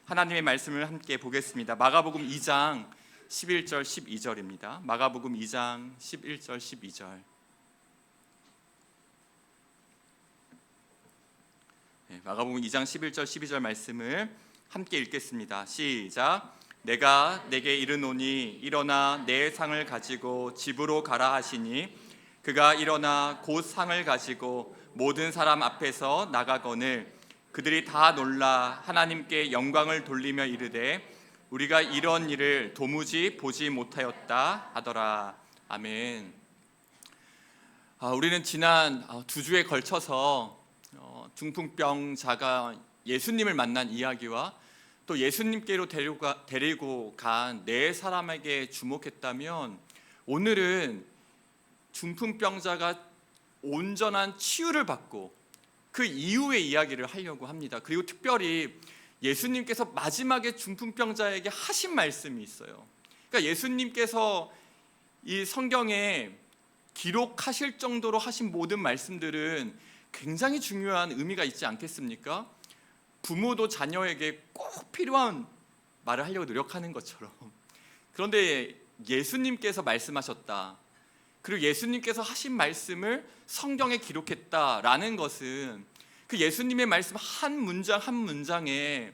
하나님의 말씀을 함께 보겠습니다. 마가복음 2장 11절 12절입니다. 마가복음 2장 11절 12절. 마가복음 2장 11절 12절 말씀을 함께 읽겠습니다. 시작. 내가 내게 이르노니 일어나 내 상을 가지고 집으로 가라 하시니 그가 일어나 곧 상을 가지고 모든 사람 앞에서 나가거늘 그들이 다 놀라 하나님께 영광을 돌리며 이르되 우리가 이런 일을 도무지 보지 못하였다 하더라. 아멘. 우리는 지난 2주에 걸쳐서 중풍병자가 예수님을 만난 이야기와 또 예수님께로 데리고 간 네 사람에게 주목했다면, 오늘은 중풍병자가 온전한 치유를 받고 그 이후의 이야기를 하려고 합니다. 그리고 특별히 예수님께서 마지막에 중풍병자에게 하신 말씀이 있어요. 그러니까 예수님께서 이 성경에 기록하실 정도로 하신 모든 말씀들은 굉장히 중요한 의미가 있지 않겠습니까? 부모도 자녀에게 꼭 필요한 말을 하려고 노력하는 것처럼. 그런데 예수님께서 말씀하셨다, 그리고 예수님께서 하신 말씀을 성경에 기록했다라는 것은 그 예수님의 말씀 한 문장 한 문장에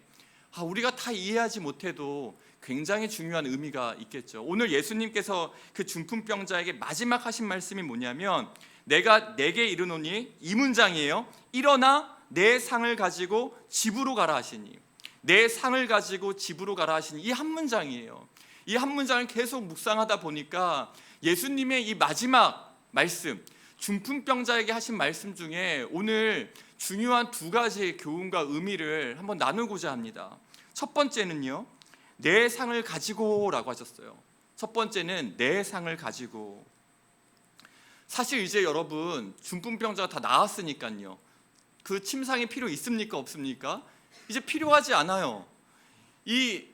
우리가 다 이해하지 못해도 굉장히 중요한 의미가 있겠죠. 오늘 예수님께서 그 중풍병자에게 마지막 하신 말씀이 뭐냐면, 내가 내게 이르노니, 이 문장이에요. 일어나 내 상을 가지고 집으로 가라 하시니, 내 상을 가지고 집으로 가라 하시니, 이 한 문장이에요. 이 한 문장을 계속 묵상하다 보니까 예수님의 이 마지막 말씀, 중풍병자에게 하신 말씀 중에 오늘 중요한 두 가지 교훈과 의미를 한번 나누고자 합니다. 첫 번째는요, 내 상을 가지고라고 하셨어요. 첫 번째는 내 상을 가지고. 사실 이제 여러분, 중풍병자가 다 나았으니까요, 그 침상이 필요 있습니까 없습니까? 이제 필요하지 않아요. 이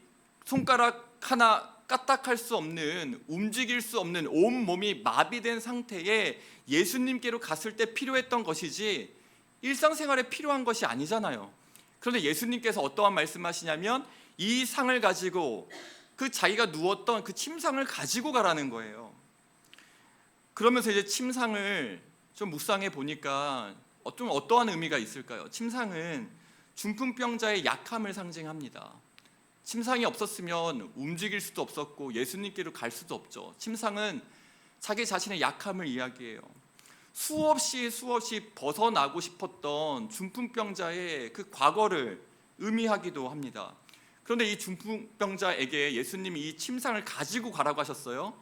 손가락 하나 까딱할 수 없는, 움직일 수 없는 온 몸이 마비된 상태에 예수님께로 갔을 때 필요했던 것이지 일상생활에 필요한 것이 아니잖아요. 그런데 예수님께서 어떠한 말씀하시냐면, 이 상을 가지고, 그 자기가 누웠던 그 침상을 가지고 가라는 거예요. 그러면서 이제 침상을 좀 묵상해 보니까 어떠한 의미가 있을까요? 침상은 중풍병자의 약함을 상징합니다. 침상이 없었으면 움직일 수도 없었고 예수님께로 갈 수도 없죠. 침상은 자기 자신의 약함을 이야기해요. 수없이 벗어나고 싶었던 중풍병자의 그 과거를 의미하기도 합니다. 그런데 이 중풍병자에게 예수님이 이 침상을 가지고 가라고 하셨어요.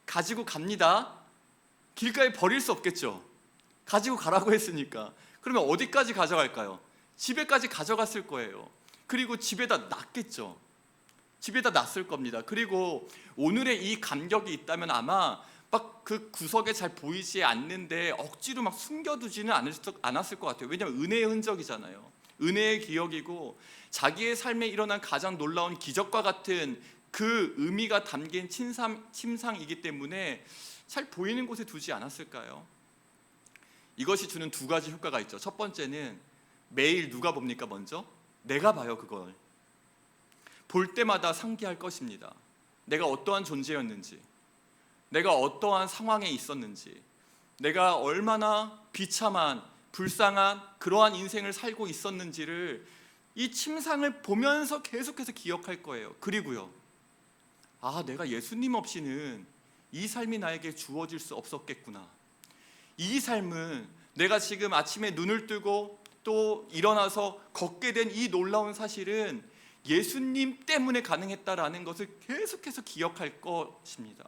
가지고 갑니다. 길가에 버릴 수 없겠죠. 가지고 가라고 했으니까. 그러면 어디까지 가져갈까요? 집에까지 가져갔을 거예요. 그리고 집에다 놨겠죠. 집에다 놨을 겁니다. 그리고 오늘의 이 감격이 있다면 아마 막 그 구석에 잘 보이지 않는데 억지로 막 숨겨두지는 않았을 것 같아요. 왜냐하면 은혜의 흔적이잖아요. 은혜의 기억이고 자기의 삶에 일어난 가장 놀라운 기적과 같은 그 의미가 담긴 침상이기 때문에 잘 보이는 곳에 두지 않았을까요? 이것이 주는 두 가지 효과가 있죠. 첫 번째는 매일 누가 봅니까? 먼저 내가 봐요. 그걸 볼 때마다 상기할 것입니다. 내가 어떠한 존재였는지, 내가 어떠한 상황에 있었는지, 내가 얼마나 비참한, 불쌍한 그러한 인생을 살고 있었는지를 이 침상을 보면서 계속해서 기억할 거예요. 그리고요, 내가 예수님 없이는 이 삶이 나에게 주어질 수 없었겠구나. 이 삶은 내가 지금 아침에 눈을 뜨고 또 일어나서 걷게 된 이 놀라운 사실은 예수님 때문에 가능했다라는 것을 계속해서 기억할 것입니다.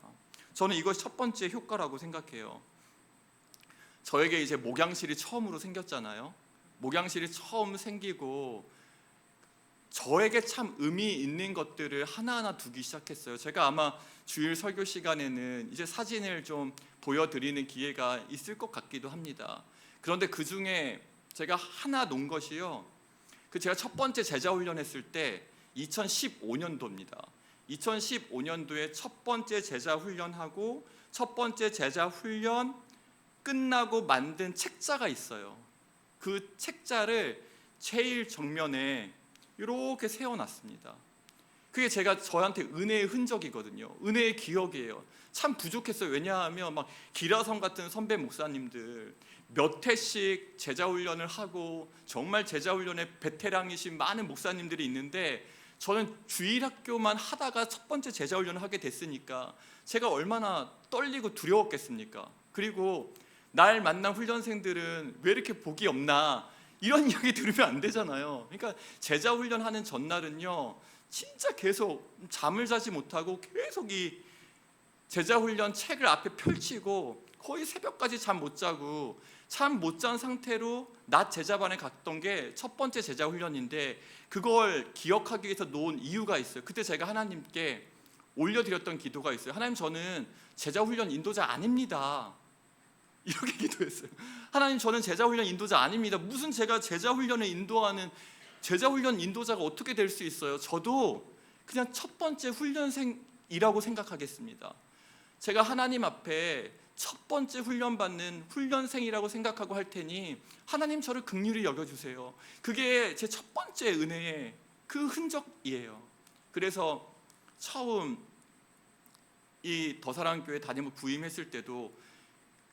저는 이것이 첫 번째 효과라고 생각해요. 저에게 이제 목양실이 처음으로 생겼잖아요. 목양실이 처음 생기고 저에게 참 의미 있는 것들을 하나하나 두기 시작했어요. 제가 아마 주일 설교 시간에는 이제 사진을 좀 보여드리는 기회가 있을 것 같기도 합니다. 그런데 그 중에 제가 하나 놓은 것이요, 제가 첫 번째 제자 훈련했을 때 2015년도입니다. 2015년도에 첫 번째 제자 훈련하고 첫 번째 제자 훈련 끝나고 만든 책자가 있어요. 그 책자를 제일 정면에 이렇게 세워놨습니다. 그게 제가 저한테 은혜의 흔적이거든요. 은혜의 기억이에요. 참 부족했어요. 왜냐하면 막 기라성 같은 선배 목사님들 몇 회씩 제자 훈련을 하고 정말 제자 훈련에 베테랑이신 많은 목사님들이 있는데, 저는 주일학교만 하다가 첫 번째 제자 훈련을 하게 됐으니까 제가 얼마나 떨리고 두려웠겠습니까? 그리고 날 만난 훈련생들은 왜 이렇게 복이 없나, 이런 이야기 들으면 안 되잖아요. 그러니까 제자 훈련하는 전날은요, 진짜 계속 잠을 자지 못하고 계속 이 제자 훈련 책을 앞에 펼치고 거의 새벽까지 잠 못 자고, 잠 못 잔 상태로 낮 제자반에 갔던 게 첫 번째 제자 훈련인데, 그걸 기억하기 위해서 놓은 이유가 있어요. 그때 제가 하나님께 올려드렸던 기도가 있어요. 하나님, 저는 제자 훈련 인도자 아닙니다. 이렇게 기도했어요. 하나님, 저는 제자 훈련 인도자 아닙니다. 무슨 제가 제자 훈련을 인도하는 제자 훈련 인도자가 어떻게 될 수 있어요? 저도 그냥 첫 번째 훈련생이라고 생각하겠습니다. 제가 하나님 앞에 첫 번째 훈련 받는 훈련생이라고 생각하고 할 테니 하나님, 저를 긍휼히 여겨주세요. 그게 제 첫 번째 은혜의 그 흔적이에요. 그래서 처음 이 더사랑교회 담임 부임했을 때도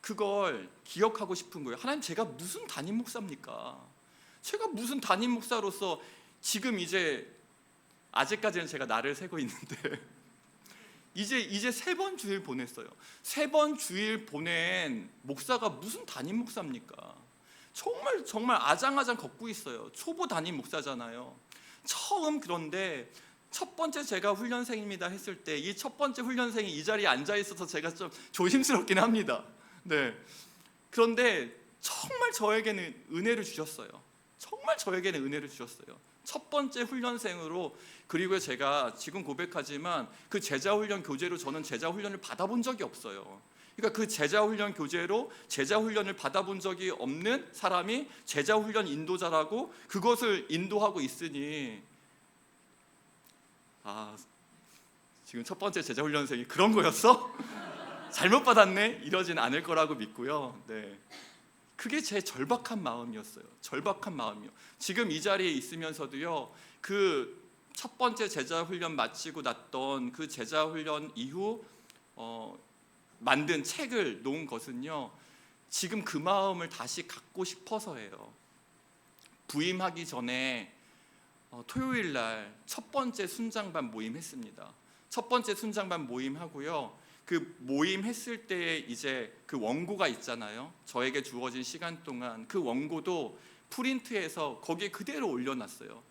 그걸 기억하고 싶은 거예요. 하나님, 제가 무슨 담임 목사입니까? 제가 무슨 담임 목사로서 지금 이제 아직까지는 제가 날을 세고 있는데 이제 3번 주일 보냈어요. 3번 주일 보낸 목사가 무슨 담임 목사입니까? 정말 아장아장 걷고 있어요. 초보 담임 목사잖아요. 처음, 그런데 첫 번째 제가 훈련생입니다 했을 때 이 첫 번째 훈련생이 이 자리에 앉아 있어서 제가 좀 조심스럽긴 합니다. 네. 그런데 정말 저에게는 은혜를 주셨어요. 정말 저에게는 은혜를 주셨어요. 첫 번째 훈련생으로. 그리고 제가 지금 고백하지만 그 제자훈련 교재로 저는 제자훈련을 받아본 적이 없어요. 그러니까 그 제자훈련 교재로 제자훈련을 받아본 적이 없는 사람이 제자훈련 인도자라고 그것을 인도하고 있으니, 지금 첫 번째 제자훈련생이 그런 거였어? 잘못 받았네? 이러진 않을 거라고 믿고요. 네. 그게 제 절박한 마음이었어요. 절박한 마음이요. 지금 이 자리에 있으면서도요, 그 첫 번째 제자 훈련 마치고 났던 그 제자 훈련 이후 만든 책을 놓은 것은요, 지금 그 마음을 다시 갖고 싶어서예요. 부임하기 전에 토요일 날 첫 번째 순장반 모임했습니다. 첫 번째 순장반 모임하고요, 그 모임 했을 때 이제 그 원고가 있잖아요. 저에게 주어진 시간 동안 그 원고도 프린트해서 거기에 그대로 올려놨어요.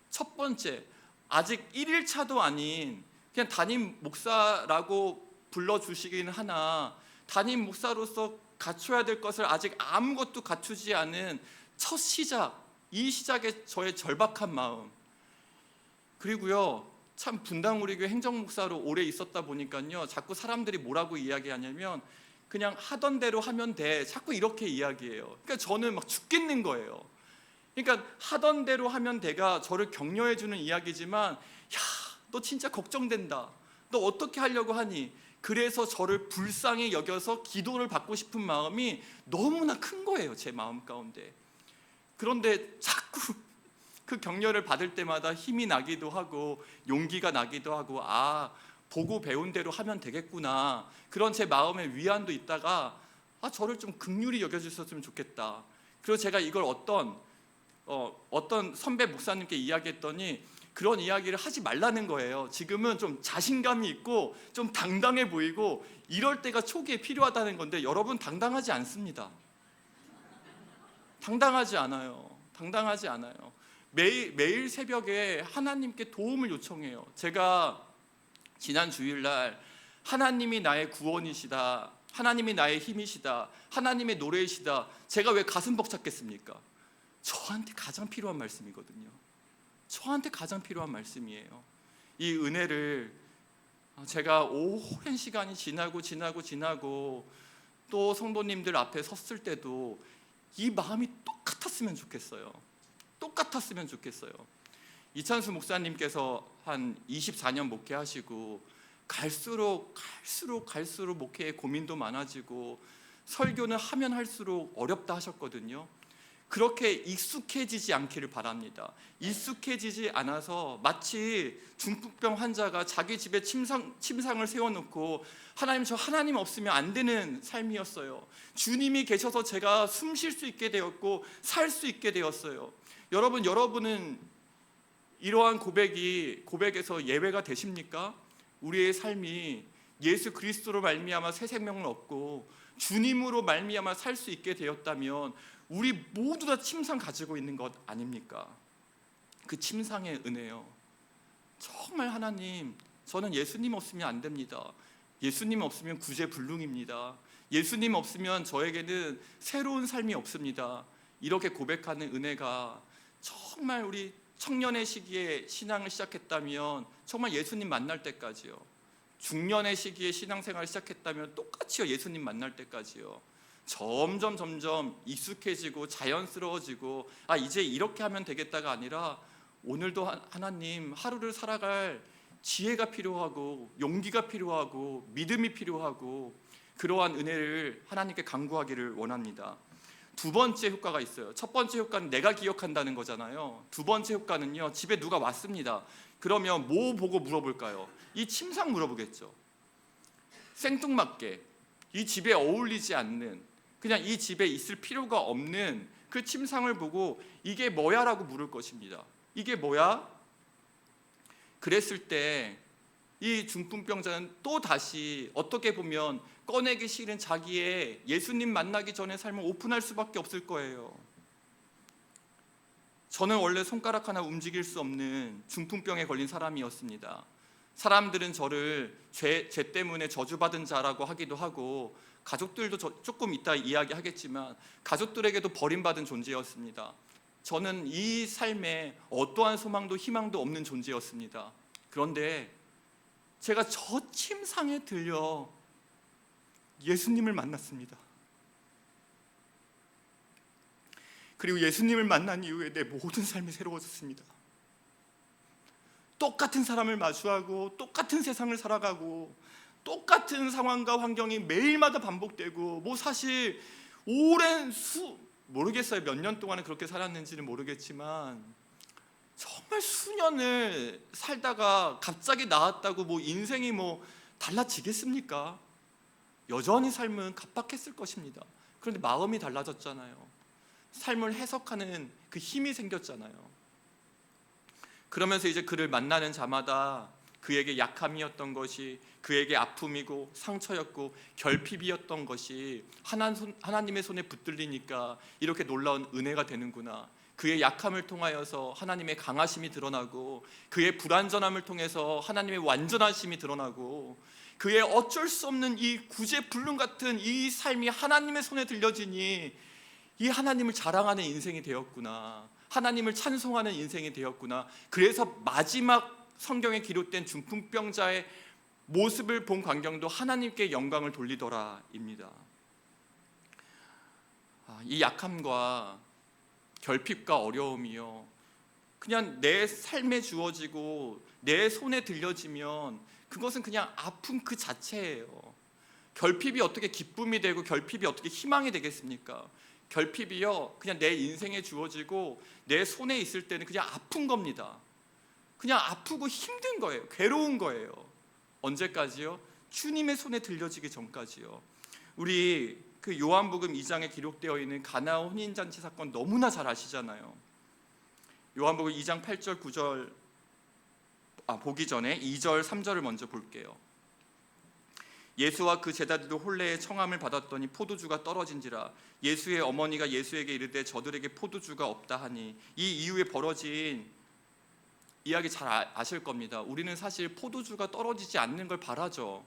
첫 번째, 아직 1일차도 아닌 그냥 담임 목사라고 불러주시기는 하나, 담임 목사로서 갖춰야 될 것을 아직 아무것도 갖추지 않은 첫 시작, 이 시작에 저의 절박한 마음. 그리고요, 참 분당 우리 교회 행정목사로 오래 있었다 보니까요, 자꾸 사람들이 뭐라고 이야기하냐면 그냥 하던 대로 하면 돼, 자꾸 이렇게 이야기해요. 그러니까 저는 막 죽겠는 거예요. 그러니까 하던 대로 하면 돼가 저를 격려해 주는 이야기지만, 야, 너 진짜 걱정된다, 너 어떻게 하려고 하니, 그래서 저를 불쌍히 여겨서 기도를 받고 싶은 마음이 너무나 큰 거예요, 제 마음 가운데. 그런데 자꾸 그 격려를 받을 때마다 힘이 나기도 하고 용기가 나기도 하고, 보고 배운 대로 하면 되겠구나, 그런 제 마음의 위안도 있다가 저를 좀 긍휼히 여겨주셨으면 좋겠다. 그리고 제가 이걸 어떤 선배 목사님께 이야기했더니 그런 이야기를 하지 말라는 거예요. 지금은 좀 자신감이 있고 좀 당당해 보이고 이럴 때가 초기에 필요하다는 건데, 여러분 당당하지 않습니다. 당당하지 않아요. 당당하지 않아요. 매일 새벽에 하나님께 도움을 요청해요. 제가 지난 주일날 하나님이 나의 구원이시다, 하나님이 나의 힘이시다, 하나님의 노래이시다, 제가 왜 가슴 벅찼겠습니까? 저한테 가장 필요한 말씀이거든요. 저한테 가장 필요한 말씀이에요. 이 은혜를 제가 오랜 시간이 지나고 또 성도님들 앞에 섰을 때도 이 마음이 똑같았으면 좋겠어요. 똑같았으면 좋겠어요. 이찬수 목사님께서 한 24년 목회하시고 갈수록 목회에 고민도 많아지고 설교는 하면 할수록 어렵다 하셨거든요. 그렇게 익숙해지지 않기를 바랍니다. 익숙해지지 않아서 마치 중풍병 환자가 자기 집에 침상을 세워놓고 하나님, 저 하나님 없으면 안 되는 삶이었어요. 주님이 계셔서 제가 숨 쉴 수 있게 되었고 살 수 있게 되었어요. 여러분은 이러한 고백에서 예외가 되십니까? 우리의 삶이 예수 그리스도로 말미암아 새 생명을 얻고 주님으로 말미암아 살 수 있게 되었다면 우리 모두 다 침상 가지고 있는 것 아닙니까? 그 침상의 은혜요. 정말 하나님, 저는 예수님 없으면 안 됩니다. 예수님 없으면 구제불능입니다. 예수님 없으면 저에게는 새로운 삶이 없습니다. 이렇게 고백하는 은혜가 정말 우리 청년의 시기에 신앙을 시작했다면 정말 예수님 만날 때까지요. 중년의 시기에 신앙생활을 시작했다면 똑같이요. 예수님 만날 때까지요. 점점 익숙해지고 자연스러워지고 이제 이렇게 하면 되겠다가 아니라 오늘도 하나님 하루를 살아갈 지혜가 필요하고 용기가 필요하고 믿음이 필요하고 그러한 은혜를 하나님께 간구하기를 원합니다. 두 번째 효과가 있어요. 첫 번째 효과는 내가 기억한다는 거잖아요. 두 번째 효과는요, 집에 누가 왔습니다. 그러면 뭐 보고 물어볼까요? 이 침상 물어보겠죠. 생뚱맞게 이 집에 어울리지 않는, 그냥 이 집에 있을 필요가 없는 그 침상을 보고 이게 뭐야? 라고 물을 것입니다. 이게 뭐야? 그랬을 때 이 중풍병자는 또 다시 어떻게 보면 꺼내기 싫은 자기의 예수님 만나기 전의 삶을 오픈할 수밖에 없을 거예요. 저는 원래 손가락 하나 움직일 수 없는 중풍병에 걸린 사람이었습니다. 사람들은 저를 죄 때문에 저주받은 자라고 하기도 하고, 가족들도 조금 이따 이야기하겠지만 가족들에게도 버림받은 존재였습니다. 저는 이 삶에 어떠한 소망도 희망도 없는 존재였습니다. 그런데 제가 저 침상에 들려 예수님을 만났습니다. 그리고 예수님을 만난 이후에 내 모든 삶이 새로워졌습니다. 똑같은 사람을 마주하고 똑같은 세상을 살아가고 똑같은 상황과 환경이 매일마다 반복되고, 사실 오랜 모르겠어요. 몇 년 동안은 그렇게 살았는지는 모르겠지만 정말 수년을 살다가 갑자기 나왔다고 인생이 달라지겠습니까? 여전히 삶은 각박했을 것입니다. 그런데 마음이 달라졌잖아요. 삶을 해석하는 그 힘이 생겼잖아요. 그러면서 이제 그를 만나는 자마다 그에게 약함이었던 것이 그에게 아픔이고 상처였고 결핍이었던 것이 하나님의 손에 붙들리니까 이렇게 놀라운 은혜가 되는구나. 그의 약함을 통하여서 하나님의 강하심이 드러나고, 그의 불완전함을 통해서 하나님의 완전하심이 드러나고, 그의 어쩔 수 없는 이 구제불능 같은 이 삶이 하나님의 손에 들려지니 이 하나님을 자랑하는 인생이 되었구나. 하나님을 찬송하는 인생이 되었구나. 그래서 마지막 성경에 기록된 중풍병자의 모습을 본 광경도 하나님께 영광을 돌리더라입니다. 이 약함과 결핍과 어려움이요, 그냥 내 삶에 주어지고 내 손에 들려지면 그것은 그냥 아픔 그 자체예요. 결핍이 어떻게 기쁨이 되고 결핍이 어떻게 희망이 되겠습니까? 결핍이요, 그냥 내 인생에 주어지고 내 손에 있을 때는 그냥 아픈 겁니다. 그냥 아프고 힘든 거예요. 괴로운 거예요. 언제까지요? 주님의 손에 들려지기 전까지요. 우리 그 요한복음 2장에 기록되어 있는 가나 혼인잔치 사건 너무나 잘 아시잖아요. 요한복음 2장 8절 9절 보기 전에 2절 3절을 먼저 볼게요. 예수와 그 제자들도 혼례의 청함을 받았더니 포도주가 떨어진지라. 예수의 어머니가 예수에게 이르되 저들에게 포도주가 없다 하니, 이 이후에 벌어진 이야기 잘 아실 겁니다. 우리는 사실 포도주가 떨어지지 않는 걸 바라죠.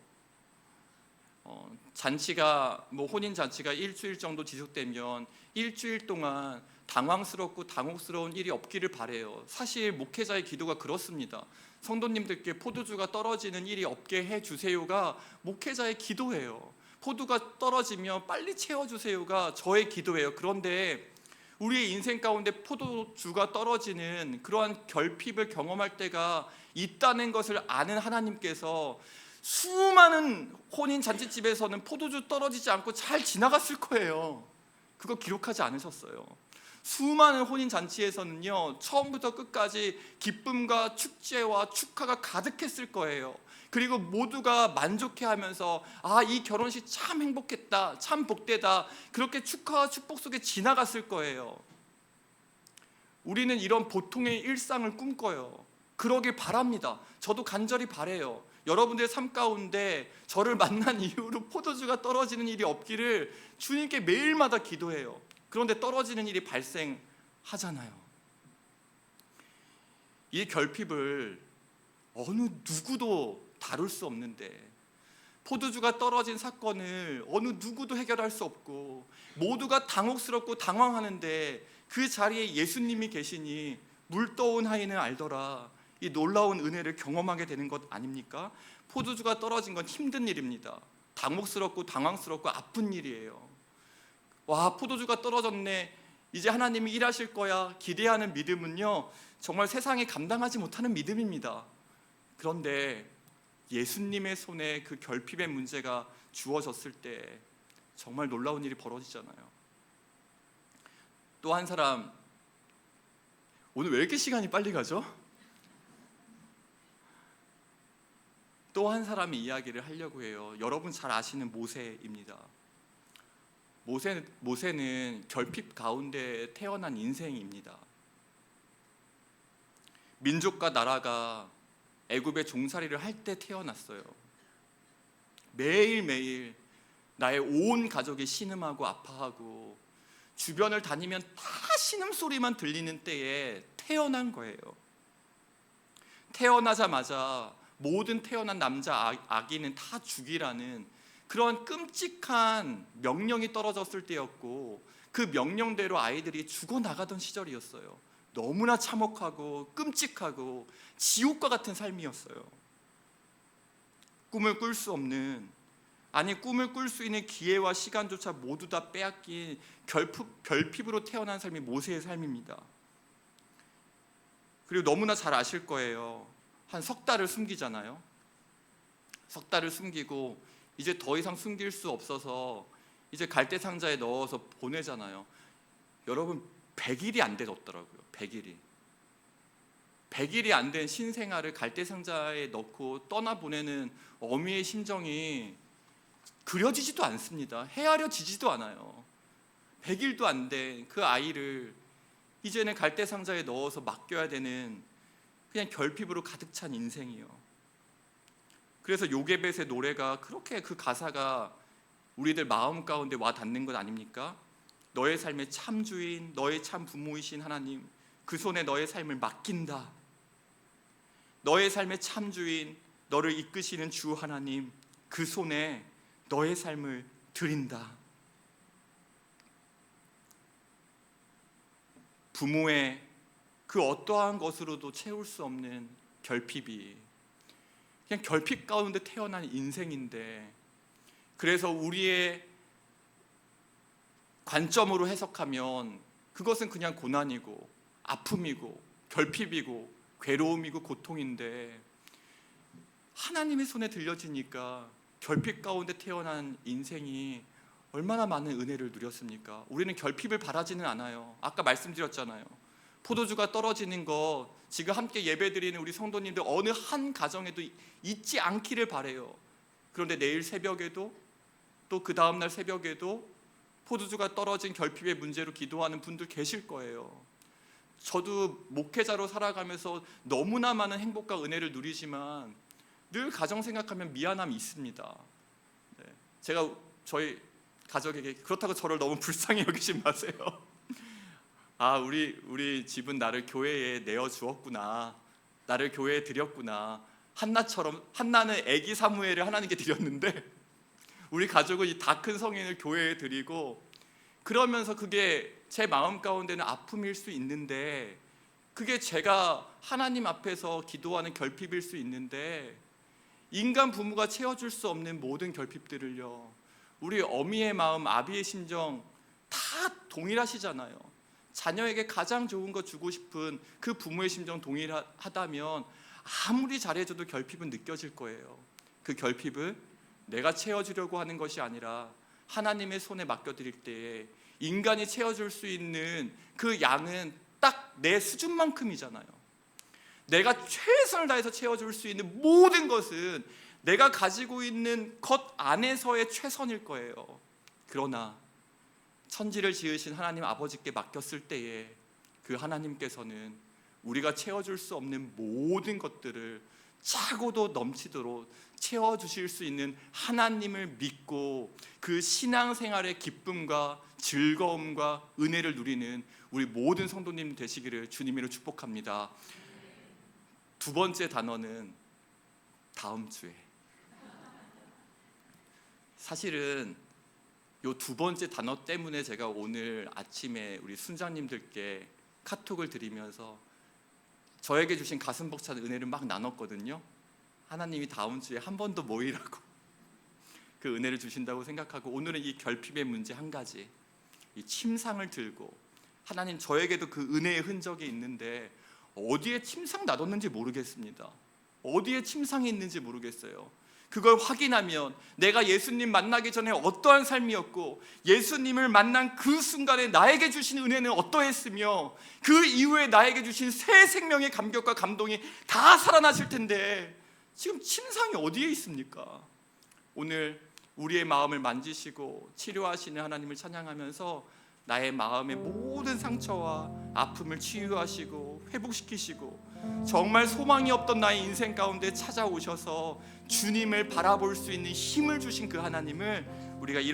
잔치가 혼인 잔치가 일주일 정도 지속되면 일주일 동안 당황스럽고 당혹스러운 일이 없기를 바래요. 사실 목회자의 기도가 그렇습니다. 성도님들께 포도주가 떨어지는 일이 없게 해주세요가 목회자의 기도예요. 포도가 떨어지면 빨리 채워주세요가 저의 기도예요. 그런데 우리의 인생 가운데 포도주가 떨어지는 그러한 결핍을 경험할 때가 있다는 것을 아는 하나님께서 수많은 혼인 잔치집에서는 포도주 떨어지지 않고 잘 지나갔을 거예요. 그거 기록하지 않으셨어요. 수많은 혼인 잔치에서는요, 처음부터 끝까지 기쁨과 축제와 축하가 가득했을 거예요. 그리고 모두가 만족해하면서 이 결혼식 참 행복했다, 참 복되다, 그렇게 축하와 축복 속에 지나갔을 거예요. 우리는 이런 보통의 일상을 꿈꿔요. 그러길 바랍니다. 저도 간절히 바라요. 여러분들의 삶 가운데 저를 만난 이후로 포도주가 떨어지는 일이 없기를 주님께 매일마다 기도해요. 그런데 떨어지는 일이 발생하잖아요. 이 결핍을 어느 누구도 다룰 수 없는데, 포도주가 떨어진 사건을 어느 누구도 해결할 수 없고 모두가 당혹스럽고 당황하는데, 그 자리에 예수님이 계시니 물 떠온 하인은 알더라, 이 놀라운 은혜를 경험하게 되는 것 아닙니까? 포도주가 떨어진 건 힘든 일입니다. 당혹스럽고 당황스럽고 아픈 일이에요. 와, 포도주가 떨어졌네, 이제 하나님이 일하실 거야 기대하는 믿음은요, 정말 세상이 감당하지 못하는 믿음입니다. 그런데 예수님의 손에 그 결핍의 문제가 주어졌을 때 정말 놀라운 일이 벌어지잖아요. 또 한 사람, 오늘 왜 이렇게 시간이 빨리 가죠? 또 한 사람의 이야기를 하려고 해요. 여러분 잘 아시는 모세입니다. 모세는 결핍 가운데 태어난 인생입니다. 민족과 나라가 애굽의 종살이를 할 때 태어났어요. 매일매일 나의 온 가족이 신음하고 아파하고 주변을 다니면 다 신음소리만 들리는 때에 태어난 거예요. 태어나자마자 모든 태어난 남자 아기는 다 죽이라는 그런 끔찍한 명령이 떨어졌을 때였고, 그 명령대로 아이들이 죽어나가던 시절이었어요. 너무나 참혹하고 끔찍하고 지옥과 같은 삶이었어요. 꿈을 꿀 수 없는, 아니 꿈을 꿀 수 있는 기회와 시간조차 모두 다 빼앗긴 결핍으로 태어난 삶이 모세의 삶입니다. 그리고 너무나 잘 아실 거예요. 한 석 달을 숨기잖아요. 석 달을 숨기고 이제 더 이상 숨길 수 없어서 이제 갈대 상자에 넣어서 보내잖아요. 여러분 100일이 안 되더라고요. 100일이 안 된 신생아를 갈대 상자에 넣고 떠나보내는 어미의 심정이 그려지지도 않습니다. 헤아려지지도 않아요. 100일도 안 된 그 아이를 이제는 갈대 상자에 넣어서 맡겨야 되는 그냥 결핍으로 가득 찬 인생이요. 그래서 요게벳의 노래가 그렇게, 그 가사가 우리들 마음 가운데 와 닿는 것 아닙니까? 너의 삶의 참 주인, 너의 참 부모이신 하나님, 그 손에 너의 삶을 맡긴다. 너의 삶의 참 주인, 너를 이끄시는 주 하나님, 그 손에 너의 삶을 드린다. 부모의 그 어떠한 것으로도 채울 수 없는 결핍이 그냥 결핍 가운데 태어난 인생인데, 그래서 우리의 관점으로 해석하면 그것은 그냥 고난이고 아픔이고 결핍이고 괴로움이고 고통인데, 하나님의 손에 들려지니까 결핍 가운데 태어난 인생이 얼마나 많은 은혜를 누렸습니까? 우리는 결핍을 바라지는 않아요. 아까 말씀드렸잖아요. 포도주가 떨어지는 것, 지금 함께 예배드리는 우리 성도님들 어느 한 가정에도 있지 않기를 바라요. 그런데 내일 새벽에도 또 그 다음날 새벽에도 포도주가 떨어진 결핍의 문제로 기도하는 분들 계실 거예요. 저도 목회자로 살아가면서 너무나 많은 행복과 은혜를 누리지만 늘 가정 생각하면 미안함이 있습니다. 네. 제가 저희 가족에게 그렇다고 저를 너무 불쌍히 여기지 마세요. 우리 집은 나를 교회에 내어 주었구나, 나를 교회에 드렸구나. 한나는 아기 사무엘을 하나님께 드렸는데 우리 가족은 이 다 큰 성인을 교회에 드리고, 그러면서 그게 제 마음 가운데는 아픔일 수 있는데, 그게 제가 하나님 앞에서 기도하는 결핍일 수 있는데, 인간 부모가 채워줄 수 없는 모든 결핍들을요, 우리 어미의 마음, 아비의 심정 다 동일하시잖아요. 자녀에게 가장 좋은 거 주고 싶은 그 부모의 심정 동일하다면 아무리 잘해줘도 결핍은 느껴질 거예요. 그 결핍은 내가 채워주려고 하는 것이 아니라 하나님의 손에 맡겨드릴 때에 인간이 채워줄 수 있는 그 양은 딱 내 수준만큼이잖아요. 내가 최선을 다해서 채워줄 수 있는 모든 것은 내가 가지고 있는 것 안에서의 최선일 거예요. 그러나 천지를 지으신 하나님 아버지께 맡겼을 때에 그 하나님께서는 우리가 채워줄 수 없는 모든 것들을 차고도 넘치도록 채워주실 수 있는 하나님을 믿고 그 신앙생활의 기쁨과 즐거움과 은혜를 누리는 우리 모든 성도님 되시기를 주님으로 축복합니다. 두 번째 단어는 다음 주에. 사실은 요 두 번째 단어 때문에 제가 오늘 아침에 우리 순장님들께 카톡을 드리면서 저에게 주신 가슴 벅찬 은혜를 막 나눴거든요. 하나님이 다음 주에 한 번 더 모이라고 그 은혜를 주신다고 생각하고, 오늘은 이 결핍의 문제 한 가지, 이 침상을 들고, 하나님 저에게도 그 은혜의 흔적이 있는데 어디에 침상 놔뒀는지 모르겠습니다. 어디에 침상이 있는지 모르겠어요. 그걸 확인하면 내가 예수님 만나기 전에 어떠한 삶이었고, 예수님을 만난 그 순간에 나에게 주신 은혜는 어떠했으며, 그 이후에 나에게 주신 새 생명의 감격과 감동이 다 살아나실 텐데 지금 침상이 어디에 있습니까? 오늘 우리의 마음을 만지시고 치료하시는 하나님을 찬양하면서 나의 마음의 모든 상처와 아픔을 치유하시고 회복시키시고, 정말 소망이 없던 나의 인생 가운데 찾아오셔서 주님을 바라볼 수 있는 힘을 주신 그 하나님을 우리가 이렇게